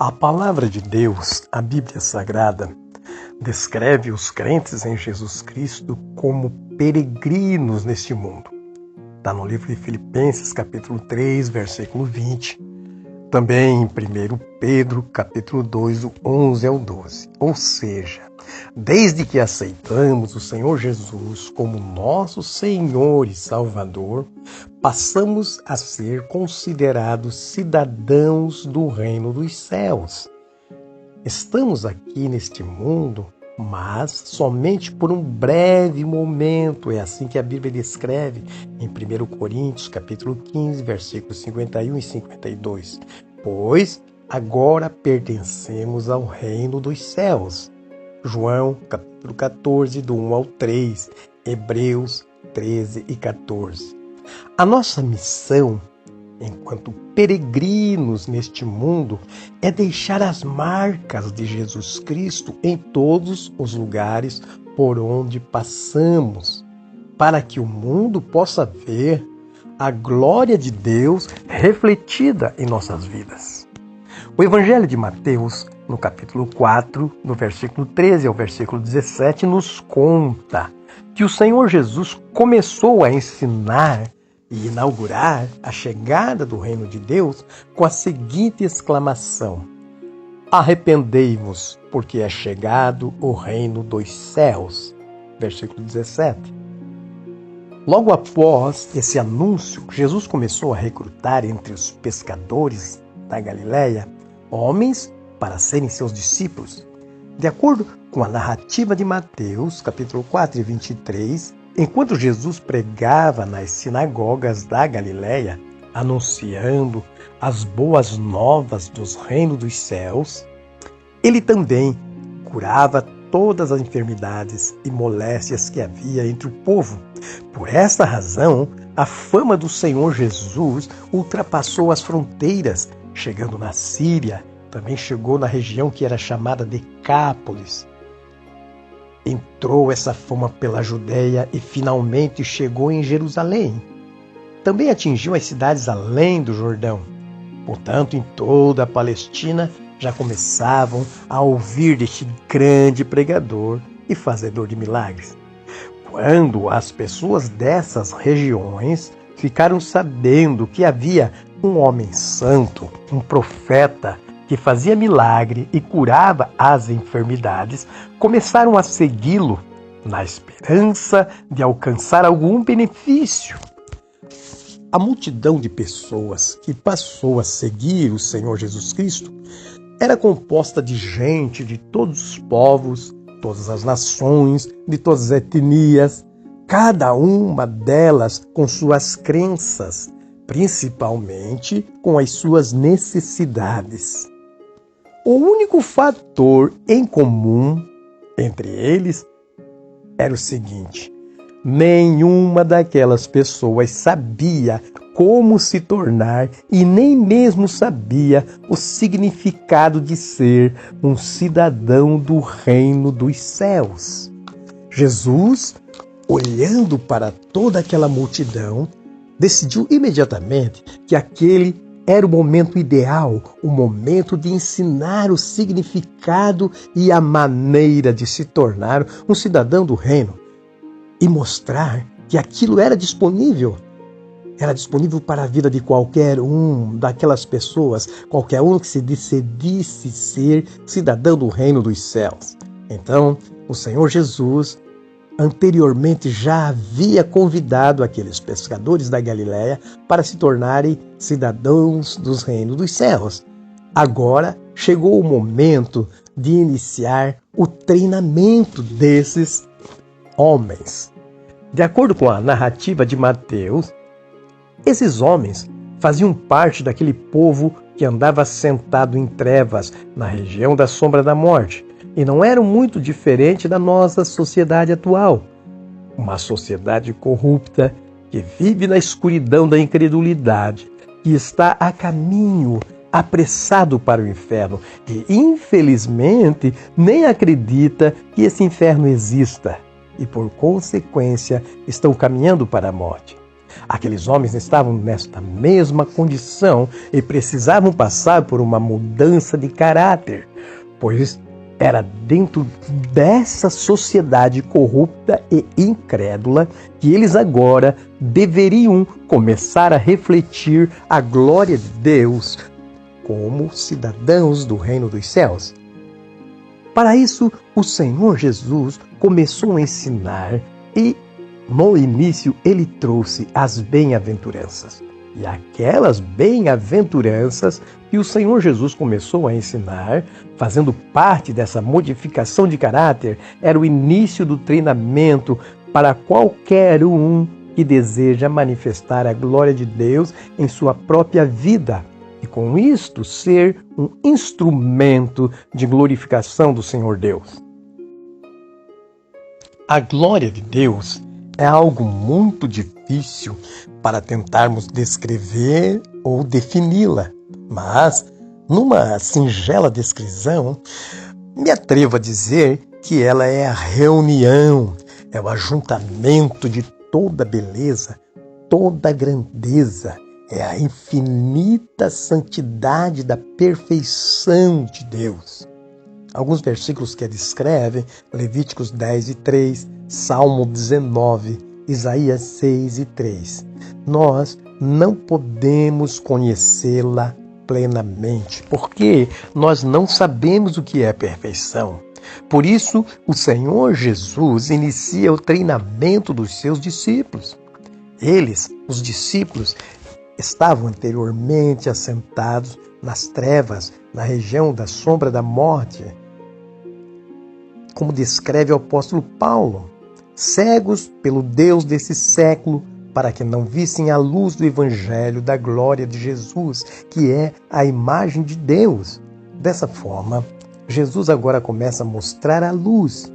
A palavra de Deus, a Bíblia Sagrada, descreve os crentes em Jesus Cristo como peregrinos neste mundo. Está no livro de Filipenses, capítulo 3, versículo 20. Também em 1 Pedro, capítulo 2, do 11 ao 12. Ou seja, desde que aceitamos o Senhor Jesus como nosso Senhor e Salvador, passamos a ser considerados cidadãos do reino dos céus. Estamos aqui neste mundo, mas somente por um breve momento. É assim que a Bíblia descreve em 1 Coríntios, capítulo 15, versículos 51 e 52. Pois agora pertencemos ao reino dos céus. João, capítulo 14, do 1 ao 3, Hebreus 13 e 14. A nossa missão, enquanto peregrinos neste mundo, é deixar as marcas de Jesus Cristo em todos os lugares por onde passamos, para que o mundo possa ver a glória de Deus refletida em nossas vidas. O Evangelho de Mateus, no capítulo 4, no versículo 13 ao versículo 17, nos conta que o Senhor Jesus começou a ensinar e inaugurar a chegada do reino de Deus com a seguinte exclamação: arrependei-vos, porque é chegado o reino dos céus. Versículo 17. Logo após esse anúncio, Jesus começou a recrutar entre os pescadores da Galileia homens para serem seus discípulos. De acordo com a narrativa de Mateus, capítulo 4 e 23, enquanto Jesus pregava nas sinagogas da Galileia, anunciando as boas novas dos reinos dos céus, ele também curava todas as enfermidades e moléstias que havia entre o povo. Por esta razão, a fama do Senhor Jesus ultrapassou as fronteiras, chegando na Síria, também chegou na região que era chamada Decápolis. Entrou essa fama pela Judéia e finalmente chegou em Jerusalém. Também atingiu as cidades além do Jordão. Portanto, em toda a Palestina já começavam a ouvir deste grande pregador e fazedor de milagres. Quando as pessoas dessas regiões ficaram sabendo que havia um homem santo, um profeta, que fazia milagre e curava as enfermidades, começaram a segui-lo na esperança de alcançar algum benefício. A multidão de pessoas que passou a seguir o Senhor Jesus Cristo era composta de gente de todos os povos, todas as nações, de todas as etnias, cada uma delas com suas crenças, principalmente com as suas necessidades. O único fator em comum entre eles era o seguinte: nenhuma daquelas pessoas sabia como se tornar e nem mesmo sabia o significado de ser um cidadão do reino dos céus. Jesus, olhando para toda aquela multidão, decidiu imediatamente que aquele era o momento ideal, o momento de ensinar o significado e a maneira de se tornar um cidadão do reino e mostrar que aquilo era disponível para a vida de qualquer um daquelas pessoas, qualquer um que se decidisse ser cidadão do reino dos céus. Então, o Senhor Jesus anteriormente já havia convidado aqueles pescadores da Galileia para se tornarem cidadãos dos reinos dos céus. Agora chegou o momento de iniciar o treinamento desses homens. De acordo com a narrativa de Mateus, esses homens faziam parte daquele povo que andava sentado em trevas na região da sombra da morte e não eram muito diferente da nossa sociedade atual. Uma sociedade corrupta que vive na escuridão da incredulidade, que está a caminho, apressado para o inferno e, infelizmente, nem acredita que esse inferno exista e, por consequência, estão caminhando para a morte. Aqueles homens estavam nesta mesma condição e precisavam passar por uma mudança de caráter, pois era dentro dessa sociedade corrupta e incrédula que eles agora deveriam começar a refletir a glória de Deus como cidadãos do reino dos céus. Para isso, o Senhor Jesus começou a ensinar e, no início, ele trouxe as bem-aventuranças. E aquelas bem-aventuranças que o Senhor Jesus começou a ensinar, fazendo parte dessa modificação de caráter, era o início do treinamento para qualquer um que deseja manifestar a glória de Deus em sua própria vida. E com isto ser um instrumento de glorificação do Senhor Deus. A glória de Deus é algo muito difícil para tentarmos descrever ou defini-la, mas, numa singela descrição, me atrevo a dizer que ela é a reunião, é o ajuntamento de toda beleza, toda grandeza, é a infinita santidade da perfeição de Deus. Alguns versículos que a descrevem, Levíticos 10:3, Salmo 19, Isaías 6:3. Nós não podemos conhecê-la plenamente, porque nós não sabemos o que é perfeição. Por isso, o Senhor Jesus inicia o treinamento dos seus discípulos. Eles, os discípulos, estavam anteriormente assentados nas trevas, na região da sombra da morte, como descreve o apóstolo Paulo, cegos pelo Deus desse século, para que não vissem a luz do Evangelho da glória de Jesus, que é a imagem de Deus. Dessa forma, Jesus agora começa a mostrar a luz.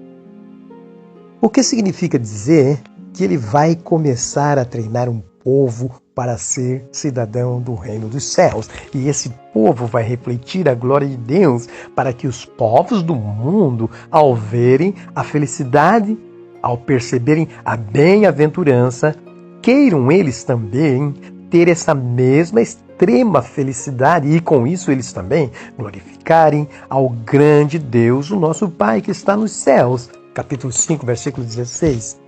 O que significa dizer que ele vai começar a treinar um povo para ser cidadão do reino dos céus. E esse povo vai refletir a glória de Deus para que os povos do mundo, ao verem a felicidade, ao perceberem a bem-aventurança, queiram eles também ter essa mesma extrema felicidade e com isso eles também glorificarem ao grande Deus, o nosso Pai que está nos céus. Capítulo 5, versículo 16.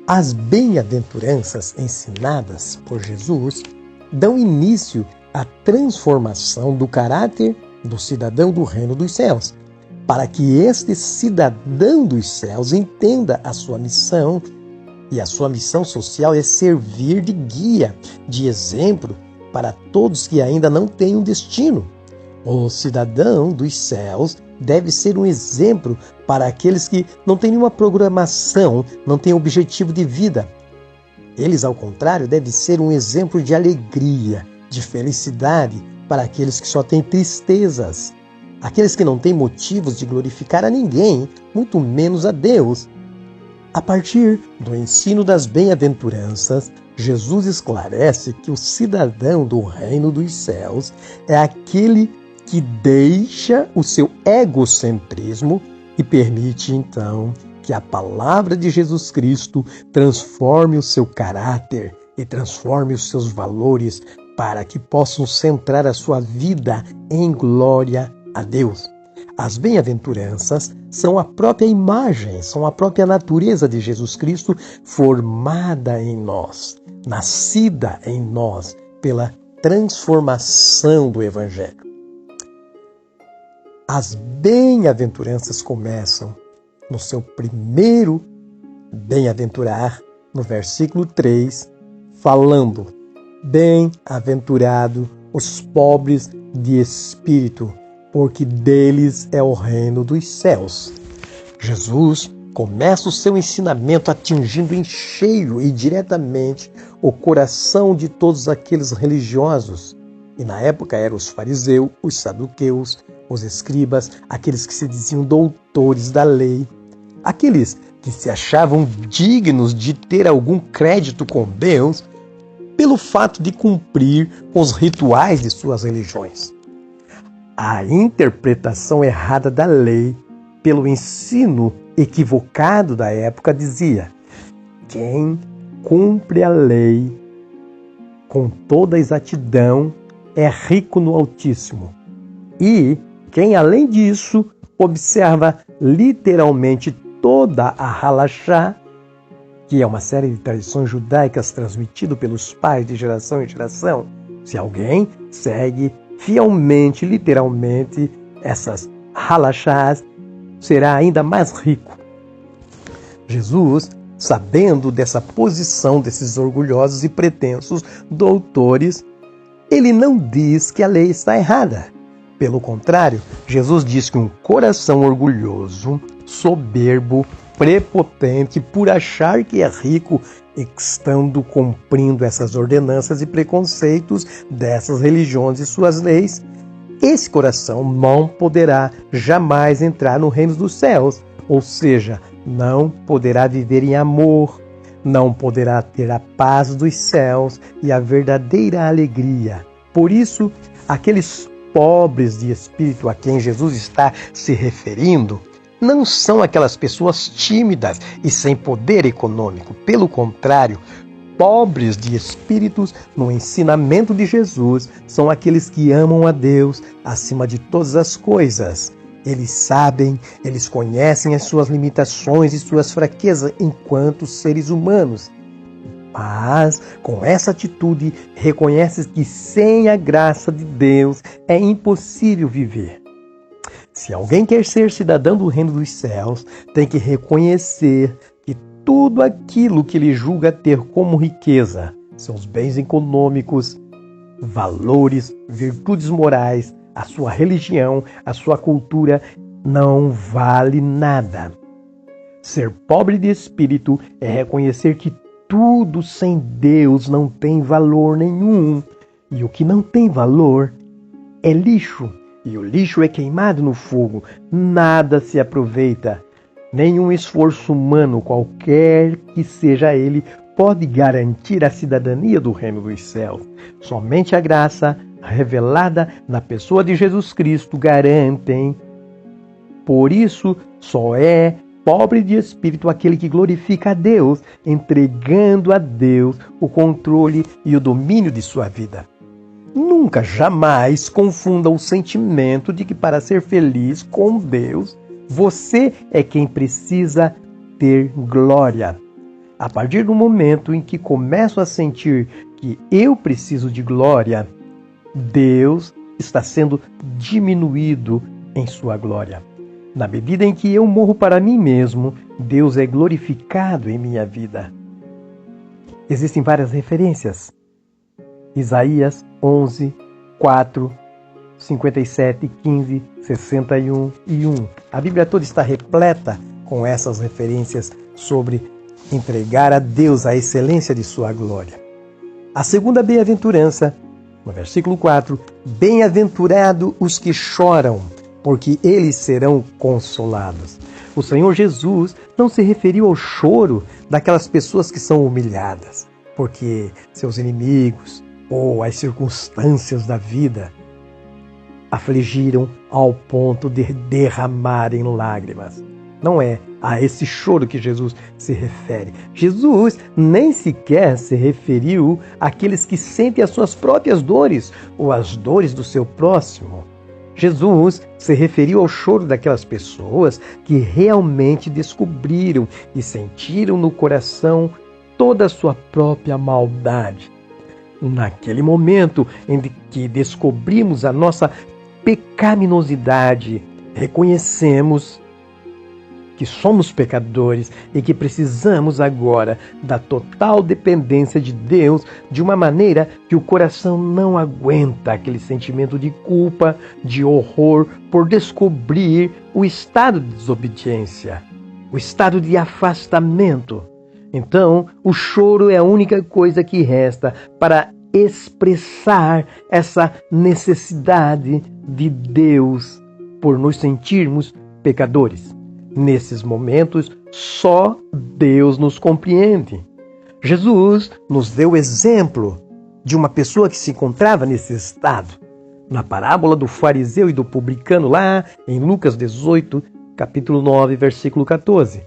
As bem-aventuranças ensinadas por Jesus dão início à transformação do caráter do cidadão do reino dos céus, para que este cidadão dos céus entenda a sua missão, e a sua missão social é servir de guia, de exemplo para todos que ainda não têm um destino. O cidadão dos céus deve ser um exemplo para aqueles que não têm nenhuma programação, não têm objetivo de vida. Eles, ao contrário, devem ser um exemplo de alegria, de felicidade para aqueles que só têm tristezas. Aqueles que não têm motivos de glorificar a ninguém, muito menos a Deus. A partir do ensino das bem-aventuranças, Jesus esclarece que o cidadão do reino dos céus é aquele que deixa o seu egocentrismo e permite, então, que a palavra de Jesus Cristo transforme o seu caráter e transforme os seus valores para que possam centrar a sua vida em glória a Deus. As bem-aventuranças são a própria imagem, são a própria natureza de Jesus Cristo formada em nós, nascida em nós pela transformação do Evangelho. As bem-aventuranças começam no seu primeiro bem-aventurar, no versículo 3, falando: bem-aventurado os pobres de espírito, porque deles é o reino dos céus. Jesus começa o seu ensinamento atingindo em cheio e diretamente o coração de todos aqueles religiosos. E na época eram os fariseus, os saduqueus, os escribas, aqueles que se diziam doutores da lei, aqueles que se achavam dignos de ter algum crédito com Deus pelo fato de cumprir com os rituais de suas religiões. A interpretação errada da lei, pelo ensino equivocado da época, dizia: quem cumpre a lei com toda exatidão é rico no Altíssimo. E quem, além disso, observa literalmente toda a halachá, que é uma série de tradições judaicas transmitidas pelos pais de geração em geração, se alguém segue fielmente, literalmente, essas halachás, será ainda mais rico. Jesus, sabendo dessa posição desses orgulhosos e pretensos doutores, ele não diz que a lei está errada. Pelo contrário, Jesus diz que um coração orgulhoso, soberbo, prepotente, por achar que é rico, estando cumprindo essas ordenanças e preconceitos dessas religiões e suas leis, esse coração não poderá jamais entrar no reino dos céus, ou seja, não poderá viver em amor, não poderá ter a paz dos céus e a verdadeira alegria. Por isso, aqueles pobres de espírito a quem Jesus está se referindo não são aquelas pessoas tímidas e sem poder econômico. Pelo contrário, pobres de espíritos no ensinamento de Jesus são aqueles que amam a Deus acima de todas as coisas. Eles sabem, eles conhecem as suas limitações e suas fraquezas enquanto seres humanos. Mas, com essa atitude, reconhece que sem a graça de Deus é impossível viver. Se alguém quer ser cidadão do reino dos céus, tem que reconhecer que tudo aquilo que ele julga ter como riqueza, seus bens econômicos, valores, virtudes morais, a sua religião, a sua cultura, não vale nada. Ser pobre de espírito é reconhecer que tudo sem Deus não tem valor nenhum. E o que não tem valor é lixo. E o lixo é queimado no fogo. Nada se aproveita. Nenhum esforço humano, qualquer que seja ele, pode garantir a cidadania do reino dos céus. Somente a graça revelada na pessoa de Jesus Cristo garantem. Por isso, só é pobre de espírito aquele que glorifica a Deus, entregando a Deus o controle e o domínio de sua vida. Nunca, jamais confunda o sentimento de que para ser feliz com Deus, você é quem precisa ter glória. A partir do momento em que começo a sentir que eu preciso de glória, Deus está sendo diminuído em sua glória. Na medida em que eu morro para mim mesmo, Deus é glorificado em minha vida. Existem várias referências. Isaías 11, 4, 57, 15, 61 e 1. A Bíblia toda está repleta com essas referências sobre entregar a Deus a excelência de sua glória. A segunda bem-aventurança, no versículo 4, bem-aventurado os que choram, porque eles serão consolados. O Senhor Jesus não se referiu ao choro daquelas pessoas que são humilhadas, porque seus inimigos ou as circunstâncias da vida afligiram ao ponto de derramarem lágrimas. Não é a esse choro que Jesus se refere. Jesus nem sequer se referiu àqueles que sentem as suas próprias dores ou as dores do seu próximo. Jesus se referiu ao choro daquelas pessoas que realmente descobriram e sentiram no coração toda a sua própria maldade. Naquele momento em que descobrimos a nossa pecaminosidade, reconhecemos que somos pecadores e que precisamos agora da total dependência de Deus de uma maneira que o coração não aguenta aquele sentimento de culpa, de horror por descobrir o estado de desobediência, o estado de afastamento. Então, o choro é a única coisa que resta para expressar essa necessidade de Deus por nos sentirmos pecadores. Nesses momentos, só Deus nos compreende. Jesus nos deu o exemplo de uma pessoa que se encontrava nesse estado. Na parábola do fariseu e do publicano, lá em Lucas 18, capítulo 9, versículo 14.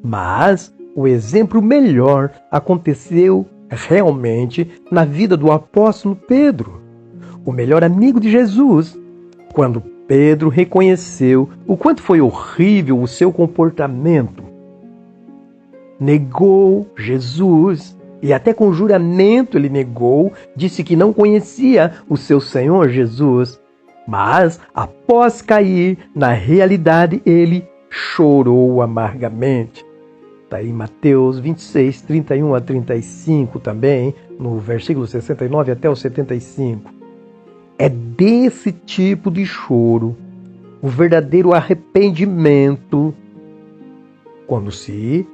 Mas o exemplo melhor aconteceu realmente na vida do apóstolo Pedro, o melhor amigo de Jesus, quando Pedro reconheceu o quanto foi horrível o seu comportamento. Negou Jesus e até com juramento ele negou, disse que não conhecia o seu Senhor Jesus. Mas, após cair na realidade, ele chorou amargamente. Está aí Mateus 26, 31 a 35 também, no versículo 69 até o 75. É desse tipo de choro, o verdadeiro arrependimento, quando se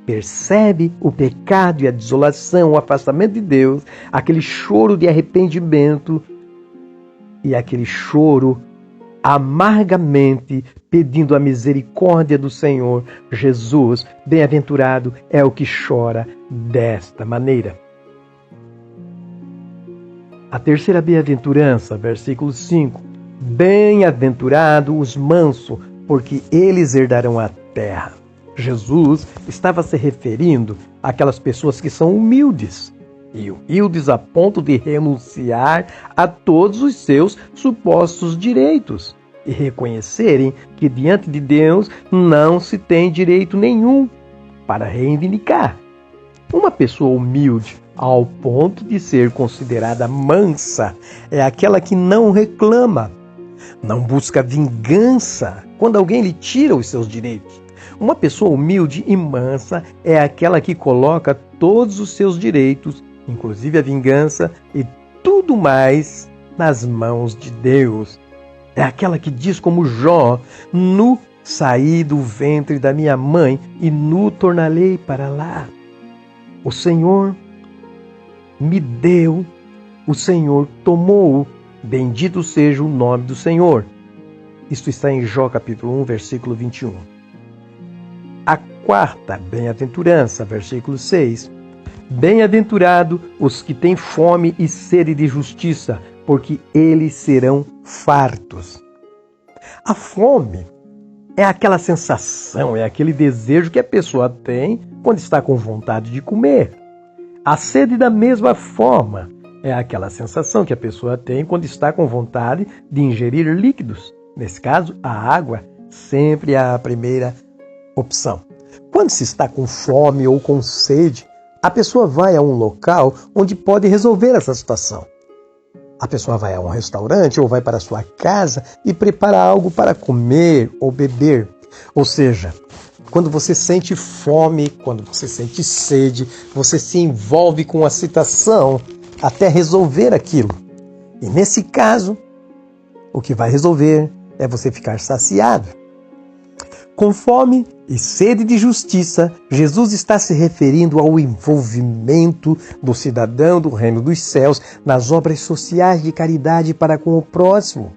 percebe o pecado e a desolação, o afastamento de Deus, aquele choro de arrependimento e aquele choro amargamente pedindo a misericórdia do Senhor Jesus. Bem-aventurado é o que chora desta maneira. A terceira bem-aventurança, versículo 5. Bem-aventurado os mansos, porque eles herdarão a terra. Jesus estava se referindo àquelas pessoas que são humildes. E humildes a ponto de renunciar a todos os seus supostos direitos e reconhecerem que diante de Deus não se tem direito nenhum para reivindicar. Uma pessoa humilde ao ponto de ser considerada mansa é aquela que não reclama, não busca vingança quando alguém lhe tira os seus direitos. Uma pessoa humilde e mansa é aquela que coloca todos os seus direitos, inclusive a vingança e tudo mais, nas mãos de Deus. É aquela que diz como Jó: nu saí do ventre da minha mãe e nu tornarei para lá. O Senhor me deu, o Senhor tomou, bendito seja o nome do Senhor. Isto está em Jó capítulo 1, versículo 21. A quarta bem-aventurança, versículo 6. Bem-aventurado os que têm fome e sede de justiça, porque eles serão fartos. A fome é aquela sensação, é aquele desejo que a pessoa tem quando está com vontade de comer. A sede, da mesma forma, é aquela sensação que a pessoa tem quando está com vontade de ingerir líquidos. Nesse caso, a água sempre é a primeira opção. Quando se está com fome ou com sede, a pessoa vai a um local onde pode resolver essa situação. A pessoa vai a um restaurante ou vai para a sua casa e prepara algo para comer ou beber. Ou seja, quando você sente fome, quando você sente sede, você se envolve com a situação até resolver aquilo. E nesse caso, o que vai resolver é você ficar saciado. Com fome e sede de justiça, Jesus está se referindo ao envolvimento do cidadão do reino dos céus nas obras sociais de caridade para com o próximo.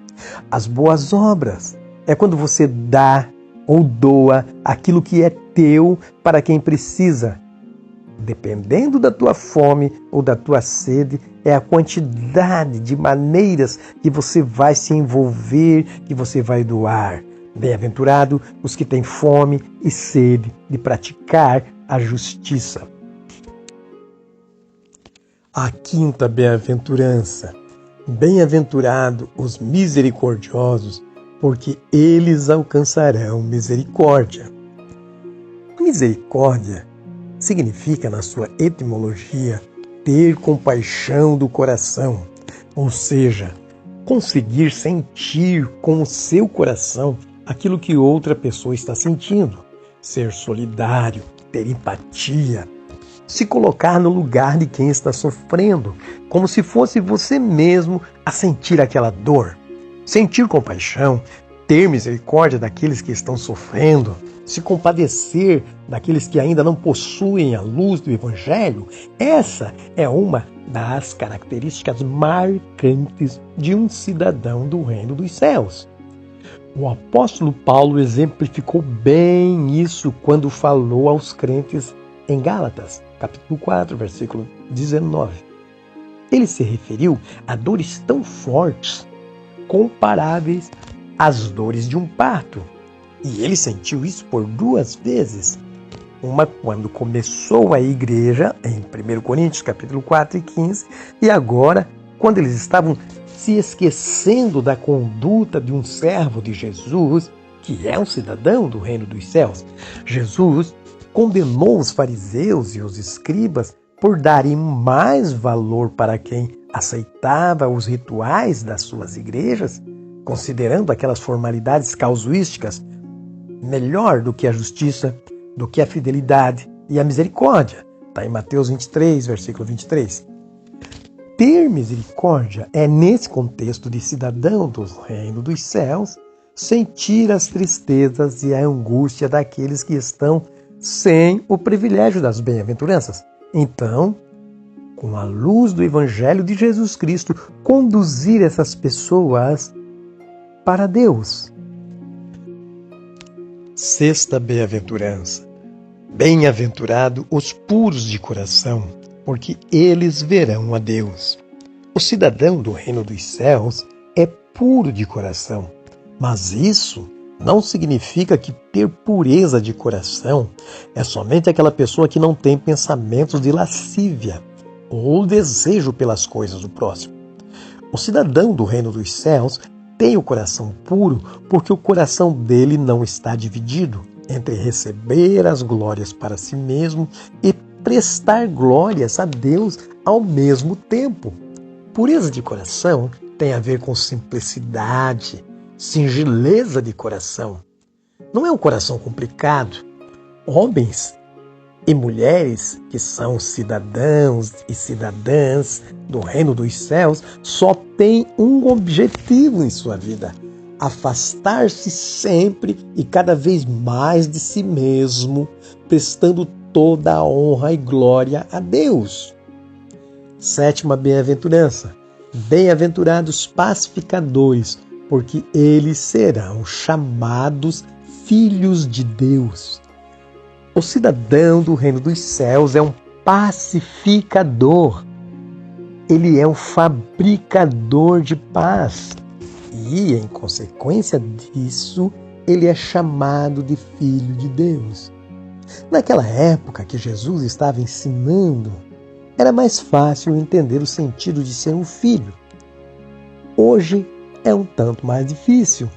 As boas obras é quando você dá ou doa aquilo que é teu para quem precisa. Dependendo da tua fome ou da tua sede, é a quantidade de maneiras que você vai se envolver, que você vai doar. Bem-aventurado os que têm fome e sede de praticar a justiça. A quinta bem-aventurança. Bem-aventurado os misericordiosos, porque eles alcançarão misericórdia. Misericórdia significa, na sua etimologia, ter compaixão do coração, ou seja, conseguir sentir com o seu coração aquilo que outra pessoa está sentindo, ser solidário, ter empatia, se colocar no lugar de quem está sofrendo, como se fosse você mesmo a sentir aquela dor, sentir compaixão, ter misericórdia daqueles que estão sofrendo, se compadecer daqueles que ainda não possuem a luz do Evangelho. Essa é uma das características marcantes de um cidadão do reino dos céus. O apóstolo Paulo exemplificou bem isso quando falou aos crentes em Gálatas, capítulo 4, versículo 19. Ele se referiu a dores tão fortes, comparáveis às dores de um parto. E ele sentiu isso por 2 vezes. Uma quando começou a igreja, em 1 Coríntios capítulo 4 e 15, e agora, quando eles estavam se esquecendo da conduta de um servo de Jesus, que é um cidadão do reino dos céus. Jesus condenou os fariseus e os escribas por darem mais valor para quem aceitava os rituais das suas igrejas, considerando aquelas formalidades casuísticas melhor do que a justiça, do que a fidelidade e a misericórdia. Está em Mateus 23, versículo 23. Ter misericórdia é, nesse contexto de cidadão do reino dos céus, sentir as tristezas e a angústia daqueles que estão sem o privilégio das bem-aventuranças. Então, com a luz do Evangelho de Jesus Cristo, conduzir essas pessoas para Deus. Sexta bem-aventurança. Bem-aventurado os puros de coração, porque eles verão a Deus. O cidadão do reino dos céus é puro de coração, mas isso não significa que ter pureza de coração é somente aquela pessoa que não tem pensamentos de lascívia ou desejo pelas coisas do próximo. O cidadão do reino dos céus tem o coração puro porque o coração dele não está dividido entre receber as glórias para si mesmo e prestar glórias a Deus ao mesmo tempo. Pureza de coração tem a ver com simplicidade, singeleza de coração. Não é um coração complicado. Homens e mulheres que são cidadãos e cidadãs do reino dos céus só têm um objetivo em sua vida: afastar-se sempre e cada vez mais de si mesmo, prestando toda a honra e glória a Deus. Sétima bem-aventurança. Bem-aventurados pacificadores, porque eles serão chamados filhos de Deus. O cidadão do reino dos céus é um pacificador. Ele é um fabricador de paz. E, em consequência disso, ele é chamado de filho de Deus. Naquela época que Jesus estava ensinando, era mais fácil entender o sentido de ser um filho. Hoje é um tanto mais difícil.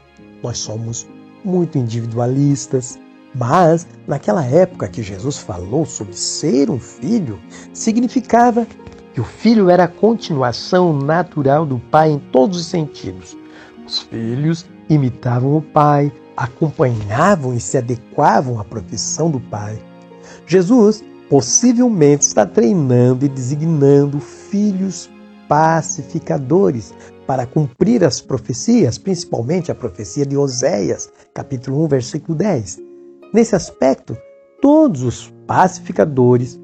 Nós somos muito individualistas, mas naquela época que Jesus falou sobre ser um filho, significava que o filho era a continuação natural do pai em todos os sentidos. Os filhos imitavam o pai, acompanhavam e se adequavam à profissão do pai. Jesus possivelmente está treinando e designando filhos pacificadores para cumprir as profecias, principalmente a profecia de Oséias, capítulo 1, versículo 10. Nesse aspecto, todos os pacificadores,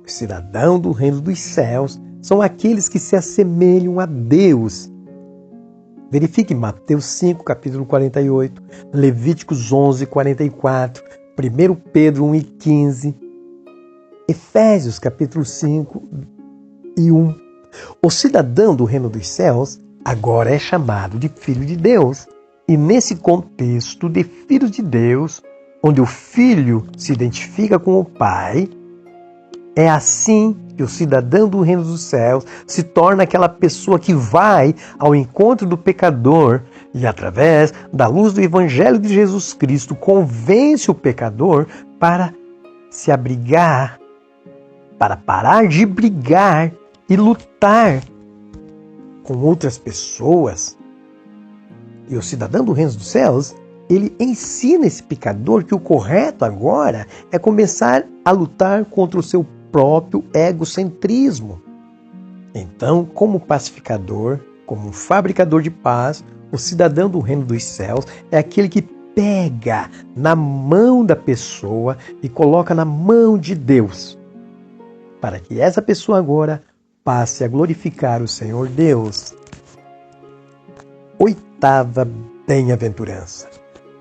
o cidadão do reino dos céus, são aqueles que se assemelham a Deus. Verifique Mateus 5, capítulo 48, Levíticos 11, 44, 1 Pedro 1 e 15, Efésios capítulo 5 e 1. O cidadão do reino dos céus agora é chamado de filho de Deus. E nesse contexto de filho de Deus, onde o filho se identifica com o pai, é assim que o cidadão do reino dos céus se torna aquela pessoa que vai ao encontro do pecador e, através da luz do Evangelho de Jesus Cristo, convence o pecador para se abrigar, para parar de brigar e lutar com outras pessoas. E o cidadão do reino dos céus, ele ensina esse pecador que o correto agora é começar a lutar contra o seu próprio egocentrismo. Então, como pacificador, como um fabricador de paz, o cidadão do reino dos céus é aquele que pega na mão da pessoa e coloca na mão de Deus, para que essa pessoa agora passe a glorificar o Senhor Deus. Oitava bem-aventurança.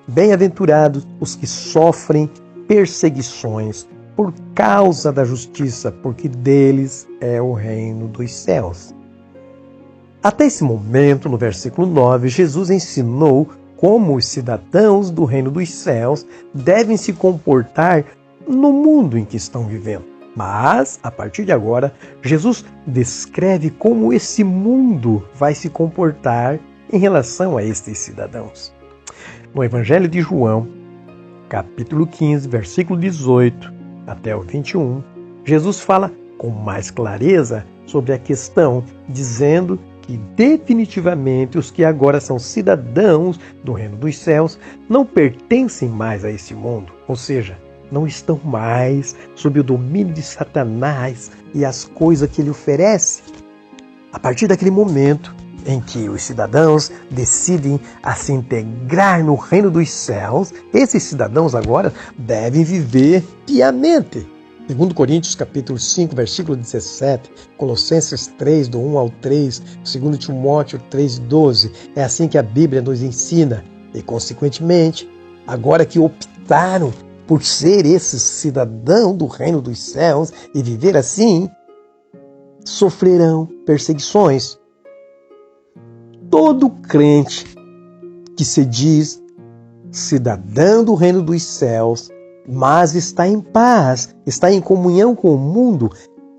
Bem-aventurados os que sofrem perseguições por causa da justiça, porque deles é o reino dos céus. Até esse momento, no versículo 9, Jesus ensinou como os cidadãos do reino dos céus devem se comportar no mundo em que estão vivendo. Mas, a partir de agora, Jesus descreve como esse mundo vai se comportar em relação a estes cidadãos. No Evangelho de João, capítulo 15, versículo 18 até o 21, Jesus fala com mais clareza sobre a questão, dizendo que definitivamente os que agora são cidadãos do reino dos céus não pertencem mais a esse mundo, ou seja, não estão mais sob o domínio de Satanás e as coisas que ele oferece. A partir daquele momento em que os cidadãos decidem a se integrar no reino dos céus, esses cidadãos agora devem viver piamente. 2 Coríntios capítulo 5, versículo 17, Colossenses 3, do 1 ao 3, 2 Timóteo 3, 12. É assim que a Bíblia nos ensina. E, consequentemente, agora que optaram por ser esses cidadãos do reino dos céus e viver assim, sofrerão perseguições. Todo crente que se diz cidadão do reino dos céus, mas está em paz, está em comunhão com o mundo,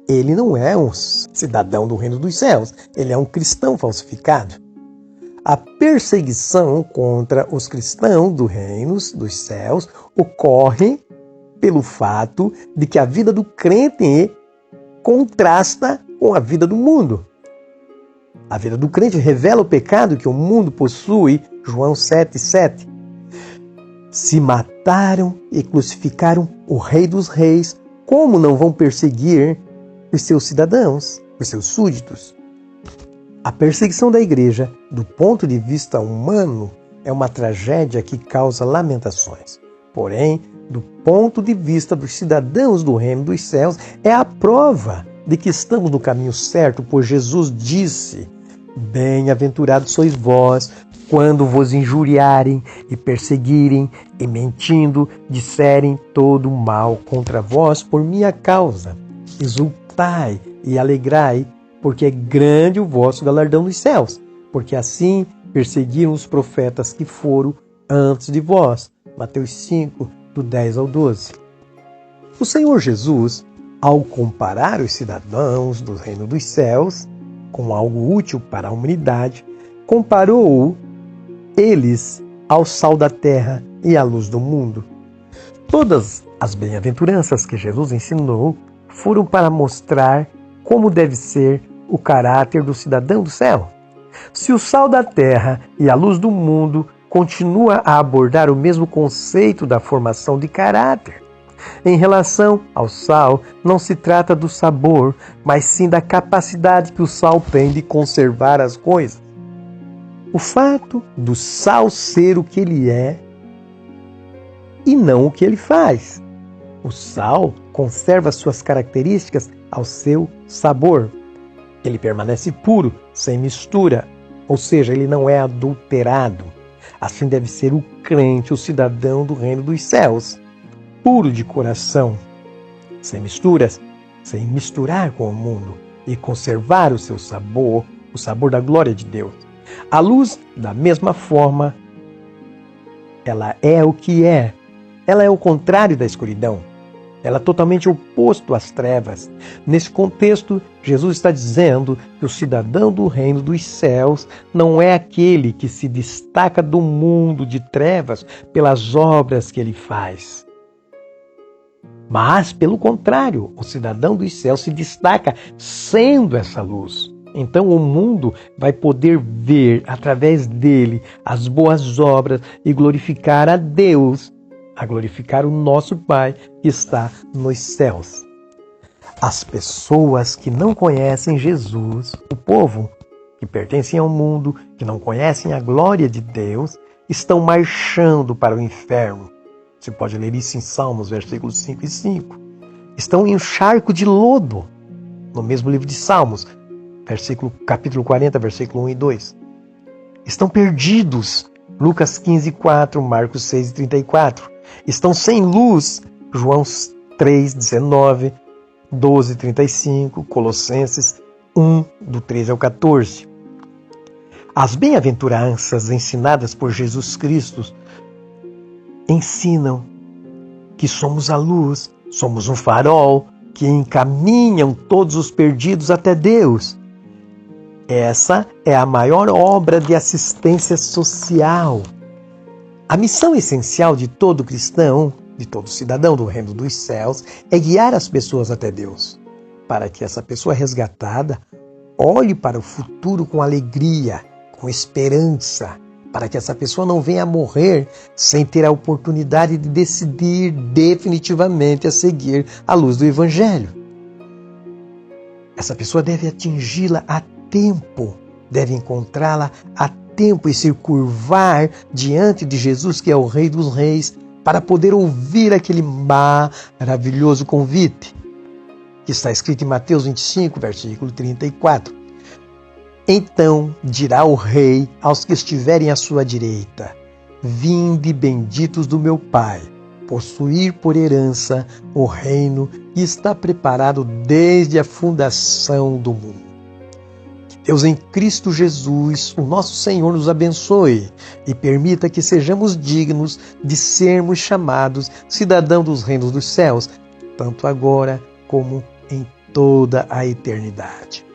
ele não é um cidadão do reino dos céus, ele é um cristão falsificado. A perseguição contra os cristãos do reino dos céus ocorre pelo fato de que a vida do crente contrasta com a vida do mundo. A vida do crente revela o pecado que o mundo possui, João 7,7. Se mataram e crucificaram o Rei dos Reis, como não vão perseguir os seus cidadãos, os seus súditos? A perseguição da igreja, do ponto de vista humano, é uma tragédia que causa lamentações. Porém, do ponto de vista dos cidadãos do reino dos céus, é a prova de que estamos no caminho certo, pois Jesus disse: bem-aventurados sois vós, quando vos injuriarem e perseguirem e mentindo, disserem todo mal contra vós por minha causa. Exultai e alegrai, porque é grande o vosso galardão nos céus, porque assim perseguiram os profetas que foram antes de vós. Mateus 5, do 10 ao 12. O Senhor Jesus, ao comparar os cidadãos do reino dos céus com algo útil para a humanidade, comparou eles ao sal da terra e à luz do mundo. Todas as bem-aventuranças que Jesus ensinou foram para mostrar como deve ser o caráter do cidadão do céu. Se o sal da terra e a luz do mundo continua a abordar o mesmo conceito da formação de caráter, em relação ao sal, não se trata do sabor, mas sim da capacidade que o sal tem de conservar as coisas. O fato do sal ser o que ele é e não o que ele faz. O sal conserva suas características ao seu sabor. Ele permanece puro, sem mistura, ou seja, ele não é adulterado. Assim deve ser o crente, o cidadão do reino dos céus, puro de coração, sem misturas, sem misturar com o mundo e conservar o seu sabor, o sabor da glória de Deus. A luz, da mesma forma, ela é o que é. Ela é o contrário da escuridão. Ela é totalmente oposto às trevas. Nesse contexto, Jesus está dizendo que o cidadão do reino dos céus não é aquele que se destaca do mundo de trevas pelas obras que ele faz. Mas, pelo contrário, o cidadão dos céus se destaca sendo essa luz. Então o mundo vai poder ver através dele as boas obras e glorificar a Deus, a glorificar o nosso Pai que está nos céus. As pessoas que não conhecem Jesus, o povo que pertencem ao mundo, que não conhecem a glória de Deus, estão marchando para o inferno. Você pode ler isso em Salmos, versículos 5 e 5. Estão em um charco de lodo, no mesmo livro de Salmos, capítulo 40, versículo 1 e 2. Estão perdidos, Lucas 15, 4, Marcos 6, 34. Estão sem luz, João 3, 19, 12, 35, Colossenses 1, do 13 ao 14. As bem-aventuranças ensinadas por Jesus Cristo ensinam que somos a luz Somos um farol que encaminham todos os perdidos até Deus. Essa é a maior obra de assistência social. A missão essencial de todo cristão, de todo cidadão do reino dos céus, é guiar as pessoas até Deus, para que essa pessoa resgatada olhe para o futuro com alegria, com esperança, para que essa pessoa não venha a morrer sem ter a oportunidade de decidir definitivamente a seguir a luz do Evangelho. Essa pessoa deve atingi-la a tempo, deve encontrá-la a tempo e se curvar diante de Jesus, que é o Rei dos Reis, para poder ouvir aquele maravilhoso convite que está escrito em Mateus 25, versículo 34. Então dirá o Rei aos que estiverem à sua direita: vinde, benditos do meu Pai, possuir por herança o reino que está preparado desde a fundação do mundo. Que Deus em Cristo Jesus, o nosso Senhor, nos abençoe e permita que sejamos dignos de sermos chamados cidadãos dos reinos dos céus, tanto agora como em toda a eternidade.